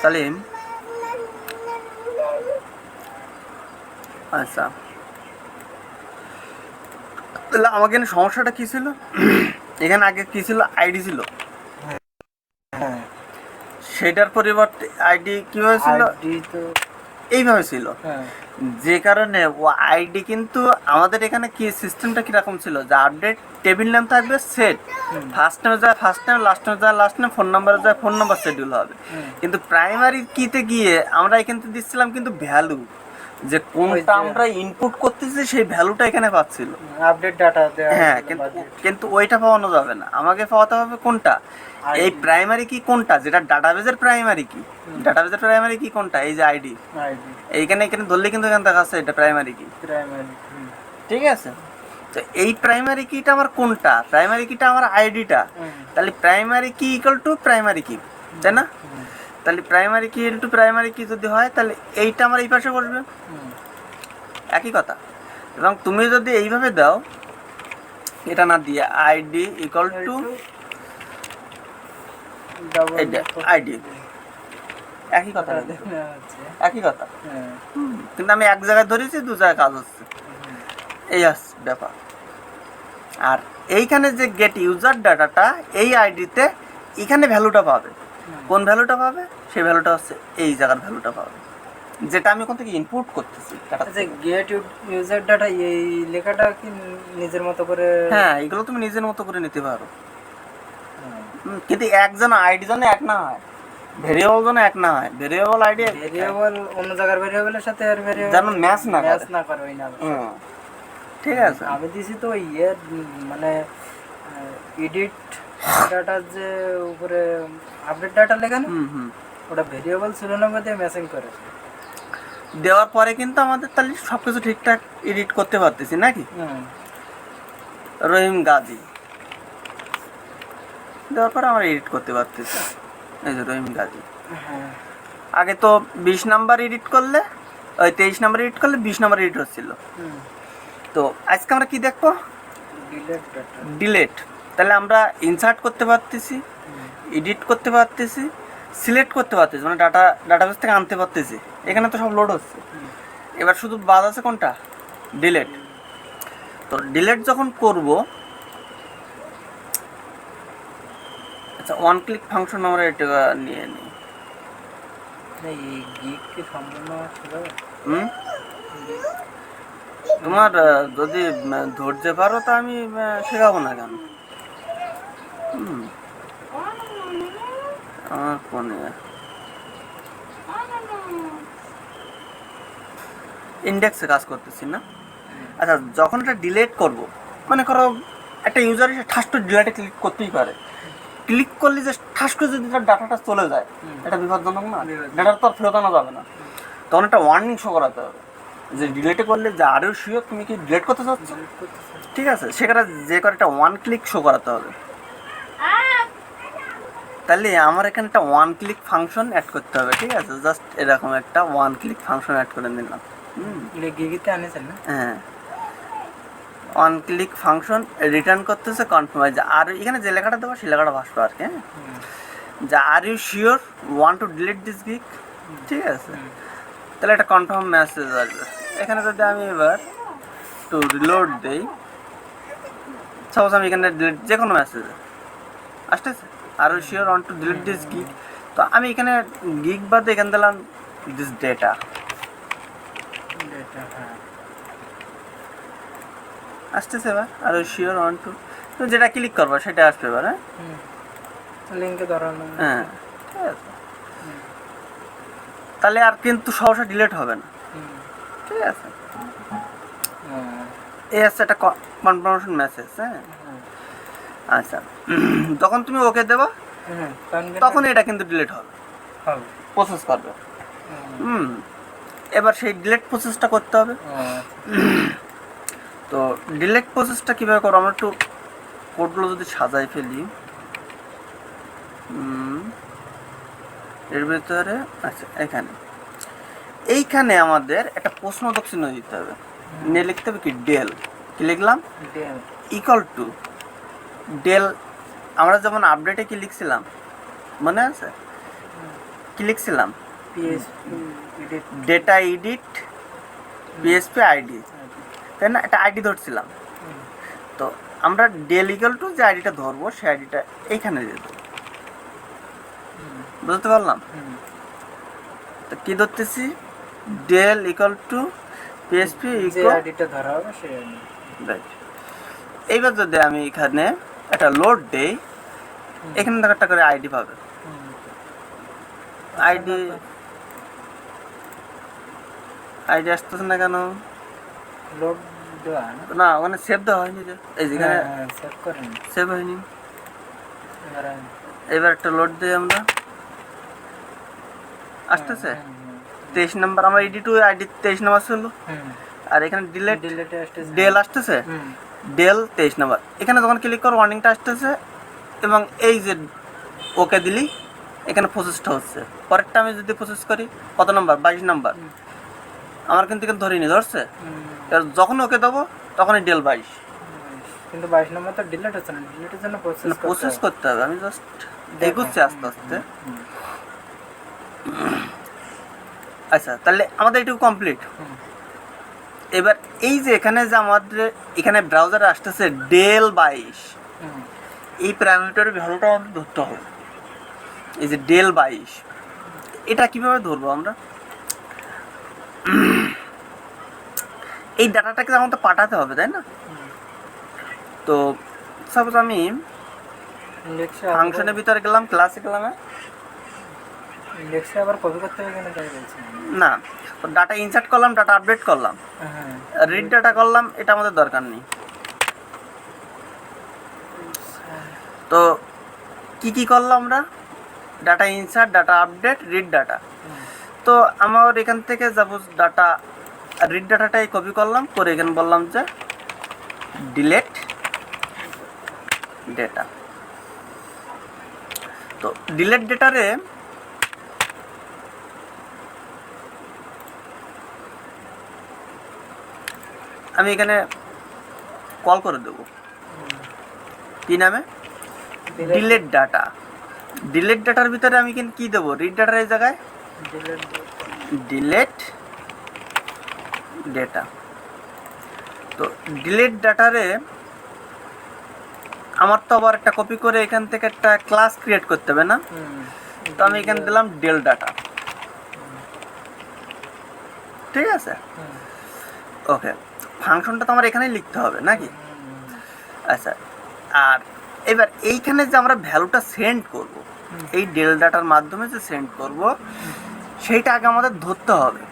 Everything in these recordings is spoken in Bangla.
তাহলে আচ্ছা, তাহলে আমাকে এখানে সমস্যাটা কী ছিল? এখানে আগে কী ছিল? আইডি ছিল, হ্যাঁ সেটার পরিবর্তে আইডি কীভাবে ছিল? আইডি তো এইভাবে ছিল। হ্যাঁ যে কারণে ও আইডি কিন্তু আমাদের এখানে কি সিস্টেমটা কীরকম ছিল, যে আপডেট টেবিল নেম থাকবে সেট, ফার্স্ট নেমে যায় ফার্স্ট নেম, লাস্ট নেমে যায় লাস্ট নেম, ফোন নাম্বারে যায় ফোন নাম্বার শিডিউল হবে। কিন্তু প্রাইমারি কিতে গিয়ে আমরা এখান থেকে দিচ্ছিলাম কিন্তু ভ্যালু, যে কোনটা আমরা ইনপুট করতেছি সেই ভ্যালুটা এখানে পাচ্ছিল আপডেট ডাটা দেওয়া হ্যাঁ। কিন্তু ওইটা পাওয়ানো যাবে না, আমাকে পাওয়াতে হবে কোনটা? এই প্রাইমারি কি কোনটা, যেটা ডাটাবেজের প্রাইমারি কি, ডাটাবেজের প্রাইমারি কি কোনটা? এই যে আইডি, এইখানে এখানে ধরলে কিন্তু এখানে দেখাচ্ছে এটা প্রাইমারি কি, প্রাইমারি। ঠিক আছে? তো এই প্রাইমারি কিটা আমার কোনটা? প্রাইমারি কিটা আমার আইডিটা। তাহলে প্রাইমারি কি ইকুয়াল টু প্রাইমারি কি, তাই না? তাহলে প্রাইমারি কি ইকুয়াল টু প্রাইমারি কি যদি হয়, তাহলে এইটা আমার এই পাশে বসবে, একই কথা। এবং তুমি যদি এইভাবে দাও, এটা না দিয়ে আইডি ইকুয়াল টু আইডি, একই কথা, একই কথা। কিন্তু আমি এক জায়গায় ধরেছি, দু জায়গায় কাজ হচ্ছে, এই আসছে ব্যাপার। আর এইখানে যে গেট ইউজার ডাটাটা, এই আইডিতে এখানে ভ্যালুটা পাবে। কোন ভ্যালুটা পাবে? সেই ভ্যালুটা হচ্ছে এই জায়গার ভ্যালুটা পাবে, যেটা আমি ওখান থেকে ইনপুট করতেছি। গেট ইউজার ডাটা, এই লেখাটা কি নিজের মতো করে? হ্যাঁ, এগুলো তুমি নিজের মতো করে নিতে পারো, কিন্তু একজন আইডি জন্য এক না হয়, ভেরিয়েবল জন্য এক না হয়। ভেরিয়েবল আইডি, ভেরিয়েবল অন্য জায়গার ভেরিয়েবলের সাথে আর ভেরিয়েবল যেন ম্যাচ না করে ওই না। ঠিক আছে? আমি দিছি তো ইয়ে মানে এডিট ডাটার যে উপরে আপডেট ডাটা লেখা না, ওটা ভেরিয়েবল শিরোনাম দিয়ে ম্যাচিং করে দেওয়ার পরে কিন্তু আমাদের তাহলে সব কিছু ঠিকঠাক এডিট করতে পারতেছি নাকি? রহিম গাজী দেওয়ার পরে আমরা এডিট করতে পারতেছি, এই যে রহিম গাজী। আগে তো 20 নাম্বার এডিট করলে, ওই 23 নাম্বার এডিট করলে 20 নাম্বার এডিট হচ্ছিল। তো আজকে আমরা কি দেখবো? ডিলেট। তাহলে আমরা ইনসার্ট করতে পারতেছি, এডিট করতে পারতেছি, সিলেক্ট করতে পারতেছি, মানে ডাটাবেস থেকে আনতে পারতেছি। এখানে তো সব লোড হচ্ছে। এবার শুধু বাদ আছে কোনটা? ডিলেট। তো ডিলেট যখন করব, আচ্ছা ওয়ান ক্লিক ফাংশন আমরা এটা নিয়ে নিই। তোমার যদি ধরতে পারো তা আমি শেখাবো না কেন? আমার ফোনে ইন্ডেক্সে কাজ করতেছি না। আচ্ছা, যখন এটা ডিলেট করব, মনে করো একটা ইউজার এসে ঠাস করে ডিলেটে ক্লিক করতেই পারে। ক্লিক করলে যে ঠাস করে যদি তার ডাটাটা চলে যায়, এটা বিপজ্জনক না? ডাটাটা তো আর ফেরত আনা যাবে না। তখন একটা ওয়ার্নিং শো করাতে হবে যে ডিলেটে করলে যে আরও শিওর তুমি কি ডিলেট করতে চাচ্ছ, ঠিক আছে? সেখানে যে করে একটা ওয়ান ক্লিক শো করাতে হবে। তাহলে আমার এখানে একটা ওয়ান ক্লিক ফাংশন অ্যাড করতে হবে, ঠিক আছে? জাস্ট এরকম একটা ওয়ান ক্লিক ফাংশন অ্যাড করে নিলাম। হ্যাঁ, ওয়ান ক্লিক ফাংশন রিটার্ন করতেছে কনফার্ম, যে আর এখানে যে লেখাটা দেবো সেই লেখাটা ভাসবে আর কি। হ্যাঁ, যে are you sure want to delete this gig, ঠিক আছে? তাহলে একটা কনফার্ম মেসেজ আসবে। এখানে যদি আমি এবার একটু রিলোড দিই, সাপোজ আমি এখানে ডিলিট যে কোনো মেসেজ আসতেছে, are you sure want to delete this gig, তো আমি এখানে গিগ বাদে এখানে দিলাম দিস ডেটা। আসতেছে এবার আর শিওর ওয়ান টু, তো যেটা ক্লিক করবো সেটা আসবে এবার। হ্যাঁ, লিংকে ধরানো। হ্যাঁ, ঠিক আছে। তাহলে আর কিন্তু সহসা ডিলিট হবে না, ঠিক আছে? এই হচ্ছে একটা কনফার্মেশন মেসেজ। হ্যাঁ, আচ্ছা, যখন তুমি ওকে দেবো তখন এটা কিন্তু ডিলিট হবে, প্রসেস করবে। এবার সেই ডিলিট প্রসেসটা করতে হবে। তো ডিলেট প্রসেসটা কীভাবে করবো, আমরা একটু কোডগুলো যদি সাজাই ফেলি এর ভিতরে। আচ্ছা, এইখানে আমাদের একটা প্রশ্নবোধক চিহ্ন দিতে হবে, নিয়ে লিখতে হবে কি ডেল। কি লিখলাম? Equal to del. আমরা যেমন আপডেটে কি লিখছিলাম মনে আছে? কি লিখছিলাম? PSP edit data edit PSP ID, তাই না? একটা আইডি ধরছিলাম। তো আমরা ডেল ইকুয়াল টু যে আইডিটা ধরবো সেই আইডিটা এইখানে দিয়ে দেবো। বুঝতে পারলাম? তো কি ধরতেছি? ডেল ইকুয়াল টু পিএসপি যে ইকুয়াল, আইডিটা ধরা হবে সেই আইডি। রাইট। এইবার যদি আমি এখানে একটা লোড দেই, এখানে দেখো একটা করে আইডি পাবে। আইডি আইডি আসতেছে না কেন? লোড দেওয়া না, ওখানে সেভ দেওয়া হয়নি যে, এই যেখানে সেভ করেন। সেভ হয়নি। এবারে এবার একটা লোড দিই আমরা, আসতেছে 23 নাম্বার। আমরা এডি টু আইডি 23 নাম্বার ছিল, আর এখানে ডিলেট ডিলেটে আসতেছে ডেল আসতেছে, ডেল 23 নাম্বার। এখানে যখন ক্লিক করো ওয়ার্নিংটা আসতেছে, এবং এই যে ওকে দিলি এখানে প্রসেসটা হচ্ছে। পরেরটা আমি যদি প্রসেস করি, কত নাম্বার? 22 নাম্বার। আমার কিন্তু এখানে ধরিনি, ধরছে। এবার যখন ওকে দেবো তখনই ডেল 22। কিন্তু 22 নম্বর তো ডিলেট হচ্ছে না, ডিলেটের জন্য প্রসেস করতে হবে। আমি জাস্ট এগোচ্ছি আস্তে আস্তে। আচ্ছা, তাহলে আমাদের এটুকু কমপ্লিট। এবার এই যে এখানে যে আমাদের এখানে ব্রাউজারে আসতেছে ডেল 22, এই প্যারামিটারের ভ্যালুটা আমাদের ধরতে হবে। এই যে ডেল 22, এটা কিভাবে ধরবো আমরা? এই ডাটাটাকে আমাদের পাঠাতে হবে, তাই না? তো সাপোজ আমি ফাংশনের ভিতরে গেলাম, ক্লাসে গেলাম, ইন্ডেক্সে আবার কপি করতে হবে কেন তাই বলছি না, ডাটা ইনসার্ট করলাম, ডাটা আপডেট করলাম, রিড ডাটা করলাম, এটা আমাদের দরকার নেই। তো কি কি করলাম আমরা? Data insert, data update, read data. তো আমার এখান থেকে যাব ডাটা রিড ডাটাটাই কপি করলাম, করে এখানে বললাম যে ডিলেট ডেটা। তো ডিলেট ডেটারে আমি এখানে কল করে দেবো, কি নামে? Delete data. ডিলেট ডাটার ভিতরে আমি কিন্তু কি দেবো? রিড ডাটার এই জায়গায় ডিলেট ডেটা। তো ডিলেট ডাটারে আমার তো আবার একটা কপি করে এখান থেকে একটা ক্লাস ক্রিয়েট করতে হবে না? তো আমি এখানে দিলাম ডেল ডাটা, ঠিক আছে? ওকে, ফাংশনটা তো আমার এখানেই লিখতে হবে নাকি? আচ্ছা, আর এবার এইখানে যে আমরা ভ্যালুটা সেন্ড করব, এই ডেল ডাটার মাধ্যমে যে সেন্ড করব, সেইটা আগে আমাদের ধরতে হবে।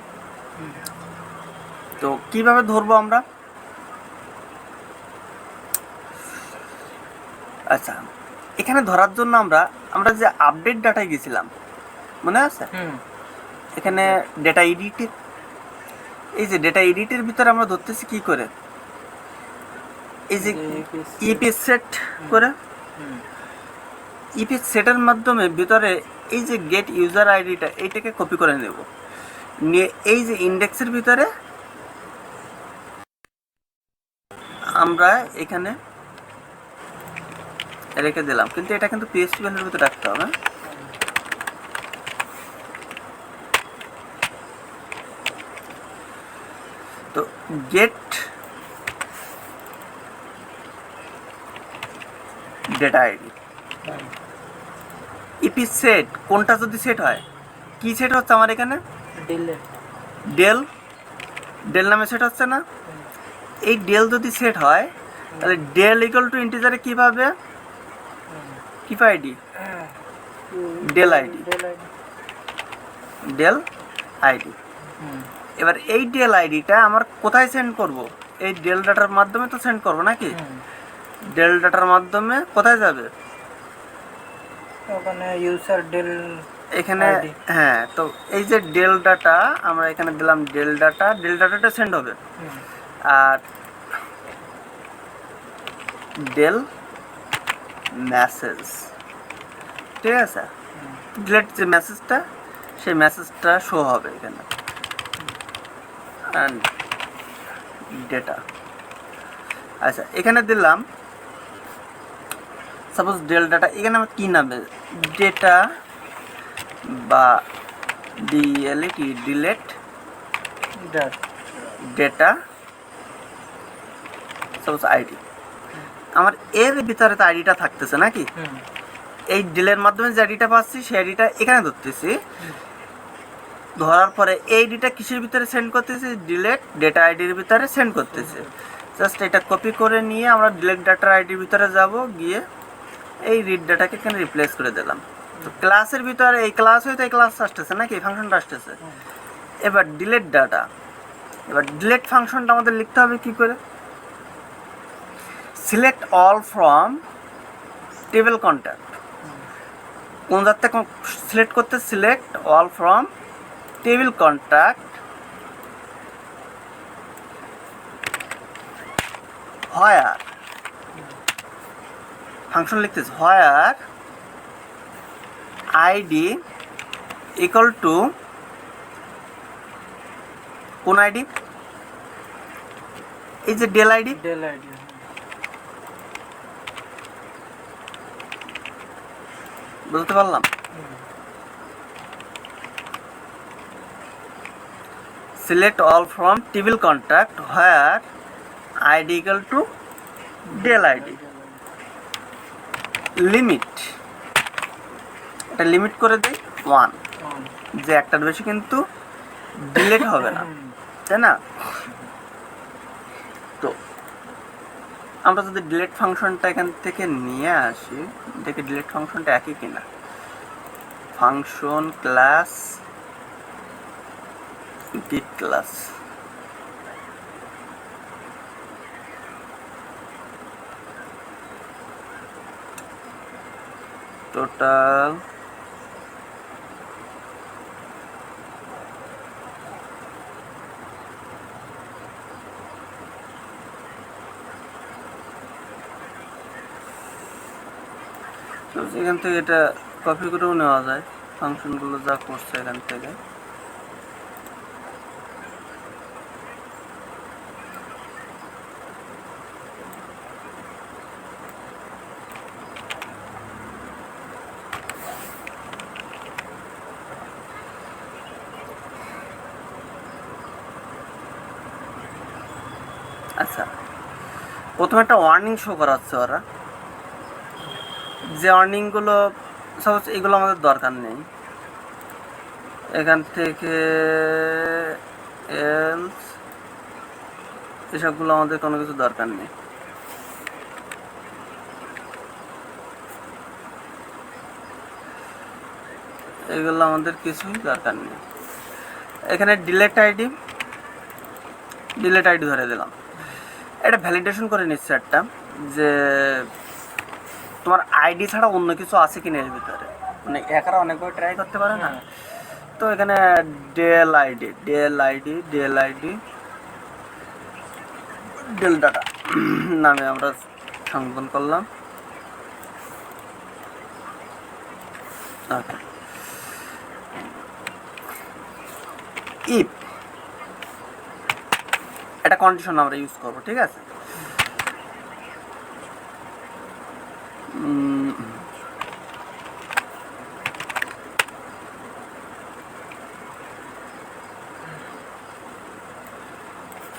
তো কিভাবে ধরবো আমরা? আচ্ছা, এখানে ধরার জন্য আমরা যে আপডেট ডাটায় গেছিলাম, মনে আছে? এখানে ডেটা এডিট, এই যে ডেটা এডিটের ভিতরে আমরা ধরতেছি কি করে? এই যে ইপিএস সেট করে, ইপিএস সেটের মাধ্যমে ভিতরে এই যে গেট ইউজার আইডিটা, এইটাকে কপি করে নেব, নিয়ে এই যে ইন্ডেক্সের ভিতরে আমরা এখানে রেখে দিলাম। কিন্তু এটা কিন্তু পিএইচপি ভ্যালুর ভিতরে রাখতে হবে। তো get data ID, EP set, কোনটা যদি সেট হয়, কি সেট হচ্ছে আমার এখানে? ডেল, ডেল নামে সেট হচ্ছে না? এই ডেল যদি সেট হয় তাহলে ডেল ইকুয়াল টু ইন্টিজারে কি পাবে? কি ID? Del ID, del ID. এবার এই ডেল আইডিটা আমার কোথায় সেন্ড করব? এই ডেল ডাটার মাধ্যমে তো সেন্ড করব নাকি? ডেল ডাটার মাধ্যমে কোথায় যাবে? ওখানে ইউজার ডেল এখানে, হ্যাঁ। তো এই যে ডেল ডাটা আমরা এখানে দিলাম, ডেল ডাটা, ডেল ডাটাটা সেন্ড হবে। আর ডেল মেসেজ, ঠিক আছে? ডিলেট যে মেসেজটা, সেই মেসেজটা শো হবে এখানে। অ্যান্ড ডেটা, আচ্ছা এখানে দিলাম সাপোজ ডেল ডাটা, এখানে আমার কী নামে? ডেটা বা ডিএলইটি ডিলেট ডেটা সাপোজ আইডি, আমার এর ভিতরে তো আইডিটা থাকতেছে নাকি, এই ডিলের মাধ্যমে যে আইডিটা পাচ্ছি সেই আইডিটা এখানে ধরতেছি, ধরার পরে এই আইডিটা কিসের ভিতরে সেন্ড করতেছি, ডিলেট ডেটা আইডির ভিতরে সেন্ড করতেছে। জাস্ট এটা কপি করে নিয়ে আমরা ডিলেট ডাটার আইডির ভিতরে যাব, গিয়ে এই রিড ডাটাকে এখানে রিপ্লেস করে দিলাম। তো ক্লাসের ভিতরে এই ক্লাস হয়তো এই ক্লাস আসতেছে নাকি, ফাংশনটা আসতেছে। এবার ডিলেট ডাটা, এবার ডিলেট ফাংশনটা আমাদের লিখতে হবে কি করে, select all from table contact, কোন জাত থেকে সিলেক্ট করতে, select all from table contact where, function লিখতেছে হোয়ার আইডি ইকুয়াল টু কোন আইডি, এই যে ডেল আইডি, বুঝতে পারলাম। Select all from table contact where ID equal to del ID, limit, এটা লিমিট করে দিই 1, যে একটার বেশি কিন্তু ডিলেট হবে না, তাই না। তো আমরা যদি ডিলেট ফাংশনটা এখান থেকে নিয়ে আসি, দেখি ডিলেট ফাংশনটা একই কিনা, function class get class, total এখান থেকে এটা কপি করেও নেওয়া যায়, ফাংশনগুলো যা করছে এখান থেকে। আচ্ছা, প্রথমে একটা ওয়ার্নিং শো করাচ্ছে ওরা, যে ওয়ার্নিংগুলো সাপোজ এগুলো আমাদের দরকার নেই, এখান থেকে এলস এসবগুলো আমাদের কোনো কিছু দরকার নেই। এগুলো আমাদের কিছুই দরকার নেই। এখানে ডিলেট আইডি ধরে দিলাম, এটা ভ্যালিডেশন করে নিচ্ছে একটা, যে তোমার আইডি ছাড়া অন্য কিছু আছে কিনা এর ভিতরে, মানে হ্যাকাররা অনেকভাবে ট্রাই করতে পারে না। তো এখানে ডেল ডাটা নামে আমরা সংশোধন করলাম। ওকে, ইফ এটা কন্ডিশন আমরা ইউজ করবো, ঠিক আছে।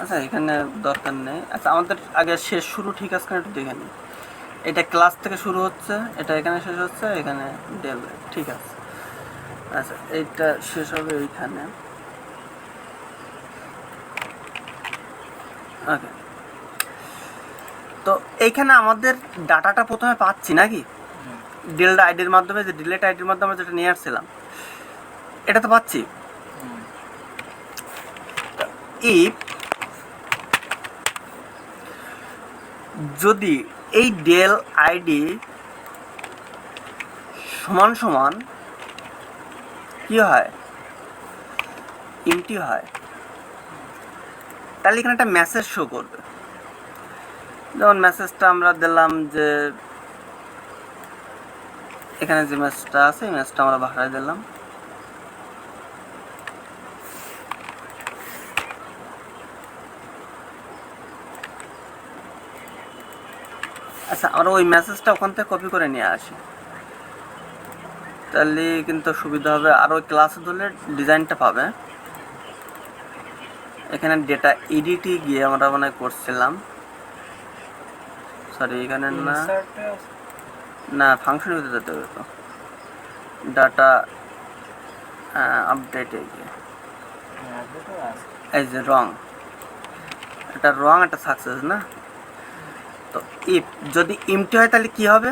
আচ্ছা, এখানে দরকার নেই। আচ্ছা, আমাদের আগে শেষ শুরু ঠিক আছে একটু দেখে নিই। এটা ক্লাস থেকে শুরু হচ্ছে, এটা এখানে শেষ হচ্ছে, এখানে ডেল, ঠিক আছে। আচ্ছা, এইটা শেষ হবে এইখানে। ওকে, তো এইখানে আমাদের ডাটাটা প্রথমে পাচ্ছি নাকি, ডেল আইডির মাধ্যমে, যে ডিলেট আইডির মাধ্যমে যেটা নিয়ে আসছিলাম, এটা তো পাচ্ছি। ইফ যদি এই ডেল আইডি সমান সমান কি হয়, এমটি হয়, তাহলে এখানে একটা মেসেজ শো করবে। যেমন মেসেজটা আমরা দিলাম যে এখানে যে মেসেজটা আছে, এই মেসেজটা আমরা বাড়াই দিলাম। আচ্ছা, আমরা ওই মেসেজটা ওখান থেকে কপি করে নিয়ে আসি। তাহলে কিন্তু সুবিধা হবে। আর ওই ক্লাসে ধরলে ডিজাইনটা পাবে। এখানে ডেটা এডিটে গিয়ে আমরা মানে করছিলাম, সরি এখানে না, ইনসার্টে না ফাংশনের ভিতরে যেতে হবে। তো ডাটা আপডেটে গিয়ে এই যে রং, এটা রং, একটা সাকসেস না। তো ইফ যদি এমটি হয় তাহলে কি হবে?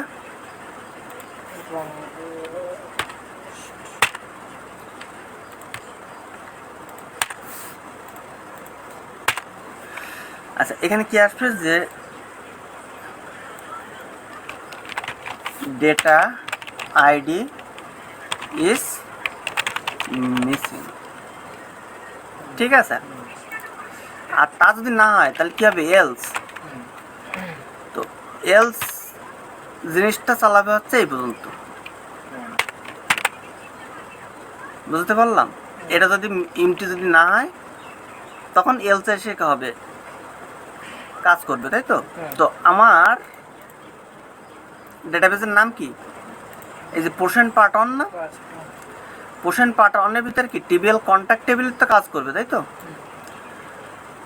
আচ্ছা এখানে কি আসবে যে ডেটা আইডি ইজ মিসিং, ঠিক আছে। আর তা যদি না হয় তাহলে কি হবে? এলস। তো এলস জিনিসটা চালাবে হচ্ছে এই পর্যন্ত, বুঝতে পারলাম। এটা যদি এমটি যদি না হয় তখন এলস এসে হবে কাজ করবে, তাই তো। তো আমার ডেটাবেসের নাম কি? এই যে পোর্শন পার্ট অন না, পোর্শন পার্ট অনের ভিতরে কি টিবিএল কন্ট্যাক্ট টেবিল তো কাজ করবে, তাই তো।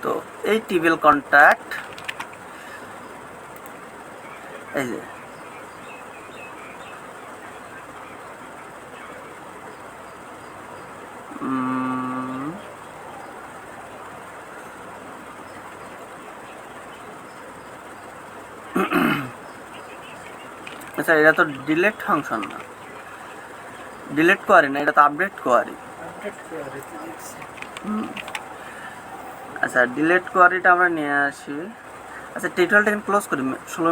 তো এই টিবিএল কন্ট্যাক্ট, এই যে আচ্ছা এটা তো ডিলেট ফাংশন না, ডিলেট কোয়ারি না, এটা তো আপডেট কোয়ারি। আচ্ছা ডিলেট কোয়ারিটা আমরা নিয়ে আসি। আচ্ছা টিউটোরিয়ালটা ক্লোজ করি, 16